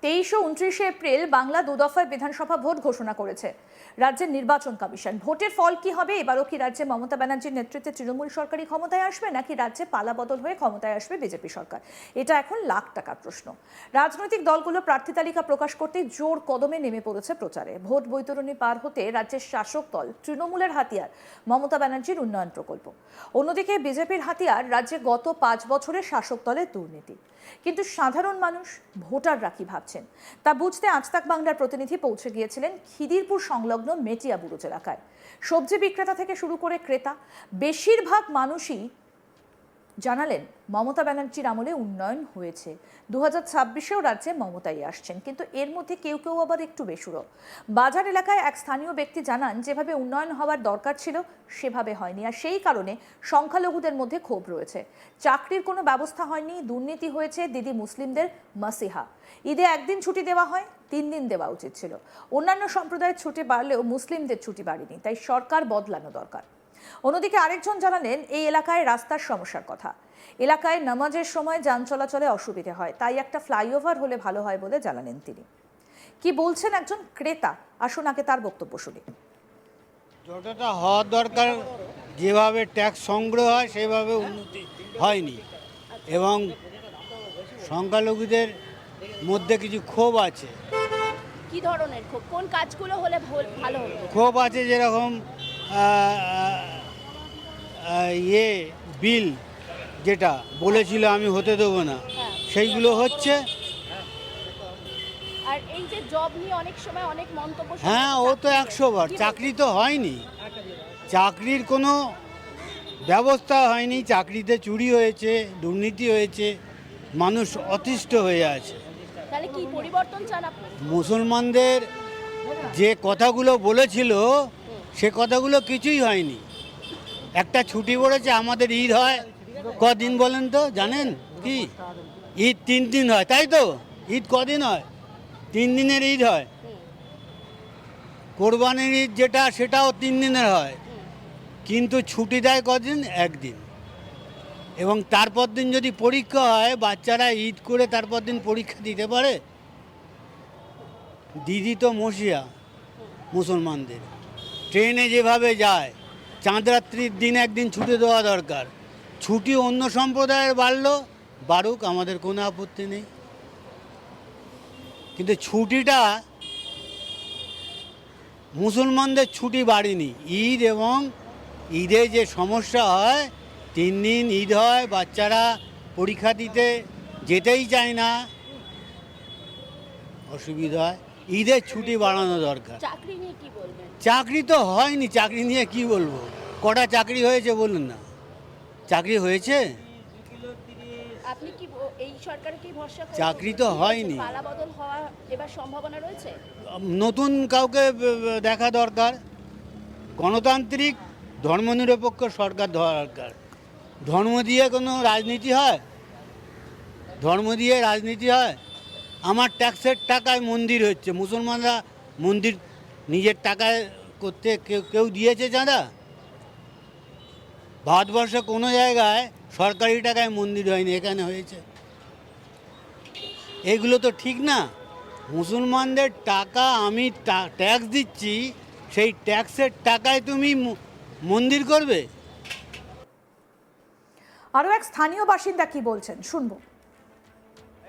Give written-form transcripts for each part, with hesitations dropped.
23 ও 29 April Bangla দুদফায় বিধানসভা vote ঘোষণা করেছে রাজ্যের নির্বাচন কমিশন। ভোটের ফল কি হবে? এবারও কি রাজ্যে মমতা ব্যানার্জির নেতৃত্বে তৃণমূল সরকারই ক্ষমতায় আসবে, নাকি রাজ্যে পালাবদল হয়ে ক্ষমতায় আসবে বিজেপি সরকার? এটা এখন লাখ টাকার প্রশ্ন। রাজনৈতিক দলগুলো প্রার্থী তালিকা প্রকাশ করতে জোর কদমে নেমে পড়েছে প্রচারে। ভোট বৈতরণী পার হতে রাজ্যের শাসক দল তৃণমূলের হাতিয়ার মমতা ব্যানার্জির উন্নয়ন প্রকল্প। অন্যদিকে বিজেপির হাতিয়ার রাজ্যে গত 5 বছরের শাসক দলের দুর্নীতি। কিন্তু সাধারণ মানুষ, ভোটাররা কি ভাবছেন তা বুঝতে আজ তাক বাংলার প্রতিনিধি পৌঁছে গিয়েছিলেন খিদিরপুর সংলগ্ন মেটিয়া বুরুজ এলাকায়। সবজি বিক্রেতা থেকে শুরু করে ক্রেতা, বেশিরভাগ মানুষই জানালেন মমতা ব্যানার্জির আমলে উন্নয়ন হয়েছে। 2026-এও রাজ্যে মমতাই আসছেন, কিন্তু এর মধ্যে কেউ কেউ আবার একটু বেসুরো। বাজার এলাকায় এক স্থানীয় ব্যক্তি জানান, যেভাবে উন্নয়ন হওয়ার দরকার ছিল সেভাবে হয়নি, আর সেই কারণে সংখ্যালঘুদের মধ্যে ক্ষোভ রয়েছে। চাকরির কোনো ব্যবস্থা হয়নি, দুর্নীতি হয়েছে, দিদি মুসলিমদের মাসিহা। ঈদে একদিন ছুটি দেওয়া হয়, 3 দিন দেওয়া উচিত ছিল। অন্যান্য সম্প্রদায়ের ছুটি বাড়লেও মুসলিমদের ছুটি বাড়েনি, তাই সরকার বদলানো দরকার। অন্যদিকে আরেকজন জানালেন এই এলাকায় রাস্তার সমস্যার কথা। এলাকায় নামাজের সময় যান চলাচলে অসুবিধে হয়, তাই একটা ফ্লাইওভার হলে ভালো হয় বলে জানালেন তিনি। কি বলছেন একজন ক্রেতা, আসুন আগে তার বক্তব্য শুনি। যতটা হওয়ার দরকার, যেভাবে ট্যাক্স সংগ্রহ হয় সেভাবে উন্নতি হয়নি, এবং সংখ্যালঘুদের মধ্যে কিছু ক্ষোভ আছে। কি ধরনের ক্ষোভ? কোন কাজগুলো হলে ভালো হতো? ক্ষোভ আছে যেরকম বিল যেটা বলেছিল আমি হতে দেবো না, সেইগুলো হচ্ছে। আর এই যে জব নিয়ে অনেক সময় অনেক মন্তব্য, হ্যাঁ, ও তো 100 বার চাকরি তো হয়নি, চাকরির কোনো ব্যবস্থা হয়নি, চাকরিতে চুরি হয়েছে, দুর্নীতি হয়েছে, মানুষ অতিষ্ঠ হয়ে আছে। তাহলে কি পরিবর্তন চান আপনি? মুসলমানদের যে কথাগুলো বলেছিল সে কথাগুলো কিছুই হয়নি। একটা ছুটি পড়েছে, আমাদের ঈদ হয় কদিন বলেন তো, জানেন কি? ঈদ 3 দিন হয়, তাই তো? ঈদ কদিন হয়? 3 দিনের ঈদ হয়। কোরবানির ঈদ যেটা, সেটাও 3 দিনের হয়, কিন্তু ছুটি দেয় কদিন? 1 দিন। এবং তারপর দিন যদি পরীক্ষা হয়, বাচ্চারা ঈদ করে তারপর দিন পরীক্ষা দিতে পারে? দিদি তো মসিয়া মুসলমানদের। ট্রেনে যেভাবে যায়, চাঁদ রাত্রির দিন একদিন ছুটি দেওয়া দরকার। ছুটি অন্য সম্প্রদায়ের বাড়ুক, আমাদের কোনো আপত্তি নেই, কিন্তু ছুটিটা মুসলমানদের ছুটি বাড়েনি। ঈদ এবং ঈদে যে সমস্যা হয়, 3 দিন ঈদ হয়, বাচ্চারা পরীক্ষা দিতে যেতেই চায় না, অসুবিধা হয়। ঈদের ছুটি বাড়ানো দরকার। চাকরি নিয়ে কি বলবেন? চাকরি তো হয়নি, চাকরি নিয়ে কি বলবো? কটা চাকরি হয়েছে বলুন না? চাকরি হয়েছে? আপনি কি এই সরকার কি ভরসা করেন? চাকরি তো হয়নি। পালাবদল হওয়া এবার সম্ভাবনা রয়েছে? নতুন কাউকে দেখা দরকার। গণতান্ত্রিক ধর্মনিরপেক্ষ সরকার দরকার। ধর্ম দিয়ে কোনো রাজনীতি হয়? ধর্ম দিয়ে রাজনীতি হয়? আমার ট্যাক্সের টাকায় মন্দির হচ্ছে, মুসলমানরা মন্দির নিজের টাকায় করতে কেউ দিয়েছে চাঁদা? ভারতবর্ষে কোনো জায়গায় সরকারি টাকায় মন্দির হয়নি, এখানে হয়েছে। এগুলো তো ঠিক না। মুসলমানদের টাকা আমি ট্যাক্স দিচ্ছি, সেই ট্যাক্সের টাকায় তুমি মন্দির করবে? আরো এক স্থানীয় বাসিন্দা কি বলছেন শুনবো।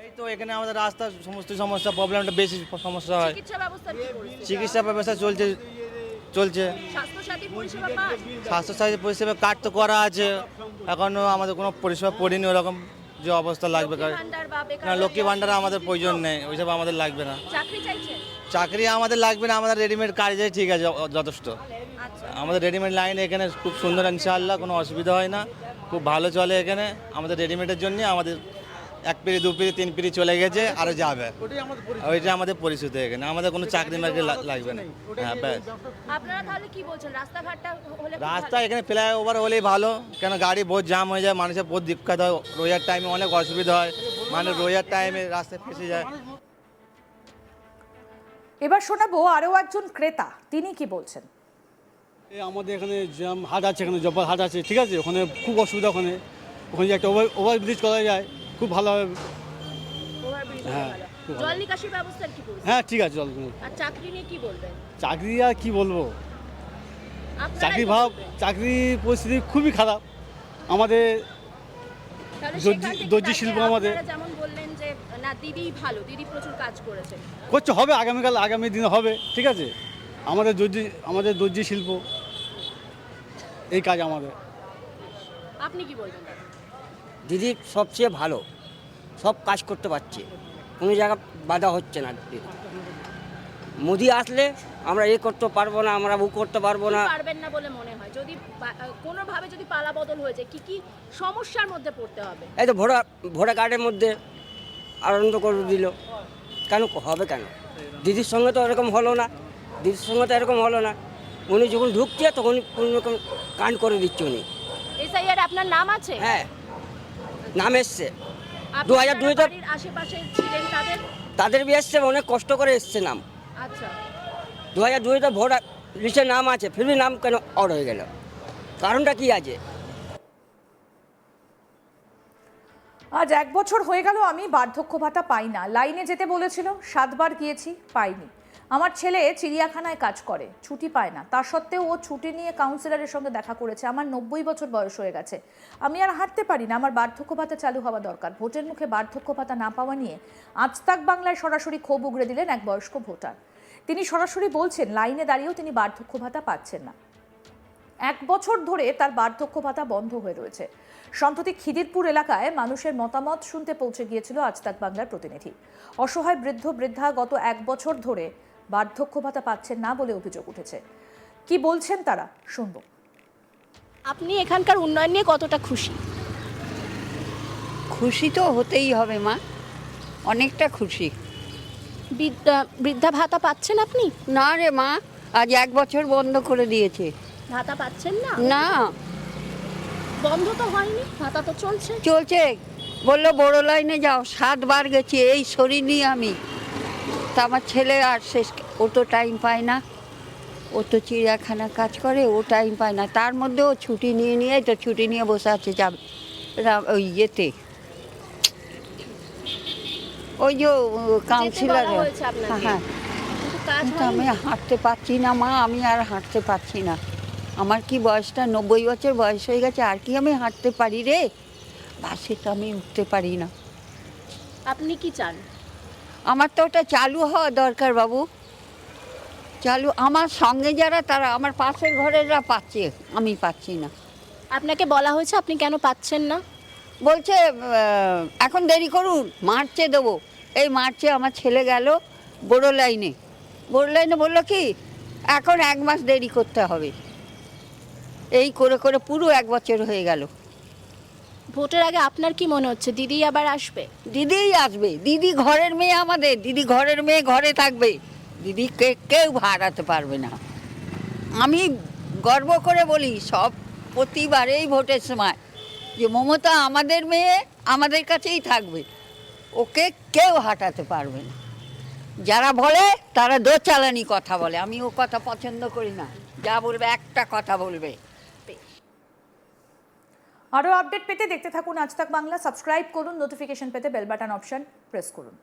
এই তো এখানে আমাদের রাস্তার সমস্ত সমস্যা, প্রবলেমটা বেশি সমস্যা হয়। চিকিৎসা ব্যবস্থা কি করেছে? চিকিৎসা ব্যবস্থা চলছে। স্বাস্থ্যসাথী পরিষেবা পান? স্বাস্থ্যসাথী পরিষেবা কার্ড তো করা আছে, এখনও আমাদের কোনো পরিষেবা পড়িনি ওরকম যে অবস্থা লাগবে। না, লক্ষ্মী ভাণ্ডার আমাদের প্রয়োজন নেই, ওইসব আমাদের লাগবে না। চাকরি চাইছেন? চাকরি আমাদের লাগবে না, আমাদের রেডিমেড কাজে ঠিক আছে, যথেষ্ট। আমাদের রেডিমেড লাইন এখানে খুব সুন্দর, ইনশাআল্লাহ কোনো অসুবিধা হয় না, খুব ভালো চলে এখানে। আমাদের রেডিমেডের জন্য আমাদের 1 পিঁড়ি 2 পিঁড়ি 3 পিঁড়ি চলে গেছে, আরও যাবে। ওইটা আমাদের পরিস্থিতি, এখানে আমাদের কোনো চাকরি মাকরি লাগবে না। হ্যাঁ, ব্যাস। আপনারা তাহলে কি বলছেন, রাস্তাঘাটটা হলে? রাস্তা এখানে ফ্লাইওভার হলেই ভালো, কেন গাড়ি বহুত জাম হয়ে যায়, মানুষের বহুত দিক্কত হয়, রোজার টাইমে অনেক অসুবিধা হয়, মানে রোজার টাইমে রাস্তায় ফেসে যায়। এবার শোনাবো আরো একজন ক্রেতা, তিনি কি বলছেন। আমাদের এখানে হাট আছে, এখানে জব্বার হাট আছে, ঠিক আছে, ওখানে খুব অসুবিধা। ওখানে যে একটা ওভারব্রিজ করা যায় খুব ভালো হবে। হ্যাঁ, খুব ভালো। জল নিকাশির ব্যবস্থার কি পরিস্থিতি? হ্যাঁ ঠিক আছে, চল। আর চাকরি নিয়ে কি বলবেন? চাকরি আর কি বলবো, আপনারাই চাকরি তো ভাব, বলবেন। চাকরি পরিস্থিতি খুবই খারাপ আমাদের। তাহলে দর্জি- সেখান থেকে দর্জি দাঁড়িয়ে শিল্প আমাদের। আপনারা যেমন বললেন যে না দিদিই ভালো, দিদি প্রচুর কাজ করেছে, করছে, হবে আগামী দিনে হবে, ঠিক আছে। আমাদের দর্জি শিল্প, এই কাজ আমাদের। আপনি কি বলবেন দাদা? দিদি সবচেয়ে ভালো, সব কাজ করতে পারছে, কোনো জায়গা বাধা হচ্ছে না। মোদি আসলে আমরা এ করতে পারবো না, আমরা ও করতে পারবো না। কি পারবেন না বলে মনে হয়? যদি কোনোভাবে যদি পালা বদল হয়ে যায়, কি কি সমস্যার মধ্যে পড়তে হবে? এই তো ভোটার কার্ডের মধ্যে আনন্দ করে দিল, কেন হবে কেন? দিদির সঙ্গে তো এরকম হলো না, দিদির সঙ্গে তো এরকম হলো না। উনি যখন ঢুকছে তখন কোনো রকম কাণ্ড করে দিচ্ছে উনি। এসআইআর আপনার নাম আছে? হ্যাঁ, নাম এসছে। আপনারা 2002 যারা বাড়ির আশেপাশে ছিলেন তাদের বি এসছে, অনেক কষ্ট করে এসছে নাম। আচ্ছা, 2002 ভোট লিস্টে নাম আছে, ফিরবি নাম কেন অড হয়ে গেল? কারণটা কি আছে? আজ 1 বছর হয়ে গেল আমি বার্ধক্য ভাতা পাই না। লাইনে যেতে বলেছিল, 7 বার গিয়েছি, পাইনি। আমার ছেলে চিড়িয়াখানায় কাজ করে, ছুটি পায় না, তা সত্ত্বেও ও ছুটি নিয়ে কাউন্সিলরের সঙ্গে দেখা করেছে। আমার 90 বছর বয়স হয়ে গেছে, আমি আর হাঁটতে পারি না। আমার বার্ধক্য ভাতা চালু হওয়া দরকার। ভোটের মুখে বার্ধক্য ভাতা না পাওয়া নিয়ে আজ তাক বাংলায় সরাসরি ক্ষোভ উগড়ে দিলেন এক বয়স্ক ভোটার। তিনি সরাসরি বলছেন লাইনে দাঁড়িয়েও তিনি বার্ধক্য ভাতা পাচ্ছেন না। 1 বছর ধরে তার বার্ধক্য ভাতা বন্ধ হয়ে রয়েছে। সম্প্রতি খিদিরপুর এলাকায় মানুষের মতামত শুনতে পৌঁছে গিয়েছিল আজ তাক বাংলার প্রতিনিধি। অসহায় বৃদ্ধা গত 1 বছর ধরে বার্ধক্য ভাতা পাচ্ছেন না বলে অভিযোগ উঠেছে। কি বলছেন তারা, শুনবো। আপনি এখানকার উন্নয়ন নিয়ে কতটা খুশি? খুশি তো হতেই হবে মা, অনেকটা খুশি। বৃদ্ধা ভাতা পাচ্ছেন আপনি? না রে মা, আজ 1 বছর বন্ধ করে দিয়েছে। ভাতা পাচ্ছেন না? না, বন্ধ তো হয়নি, ভাতা তো চলছে। চলছে। বললো বড় লাইনে যাও, 7 বার গেছি, এই শরীর নিয়ে আমি। তা আমার ছেলে আর শেষ, ও তো টাইম পায় না, ও তো চিড়িয়াখানা কাজ করে, ও টাইম পায় না। তার মধ্যে ও ছুটি নিয়ে তো ছুটি নিয়ে বসে আছে, যাবে ওই ইয়েতে, ওই যে কাউন্সিলর। বলা হয়েছে আপনাকে। হ্যাঁ, কিন্তু কাজ কিন্তু আমি হয়নি। হাঁটতে পারছি না মা, আমি আর হাঁটতে পারছি না। আমার কি বয়সটা 90 বছর বয়স হয়ে গেছে, আর কি আমি হাঁটতে পারি রে? বাসে তো আমি উঠতে পারি না। আপনি কি চান? আমার তো ওটা চালু হওয়া দরকার বাবু, চালু। আমার সঙ্গে যারা, তারা আমার পাশের ঘরেরা পাচ্ছে, আমি পাচ্ছি না। আপনাকে বলা হয়েছে, আপনি কেন পাচ্ছেন না? বলছে এখন দেরি করুন, মার্চে দেবো। এই মার্চে আমার ছেলে গেল বড় লাইনে, বললো কি এখন 1 মাস দেরি করতে হবে। এই করে করে পুরো 1 বছর হয়ে গেল। ভোটের আগে আপনার কি মনে হচ্ছে দিদি আবার আসবে? দিদিই আসবে, দিদি ঘরের মেয়ে আমাদের, দিদি ঘরের মেয়ে ঘরে থাকবে, দিদি কেউ হারাতে পারবে না। আমি গর্ব করে বলি সব প্রতিবারেই ভোটের সময় যে মমতা আমাদের মেয়ে, আমাদের কাছেই থাকবে, ওকে কেউ হাঁটাতে পারবে না। যারা বলে তারা দোচালানি কথা বলে, আমি ও কথা পছন্দ করি না। যা বলবে একটা কথা বলবে। আরও আপডেট পেতে দেখতে থাকুন আজ তাক বাংলা। সাবস্ক্রাইব করুন, নোটিফিকেশন পেতে বেল বাটন অপশন প্রেস করুন।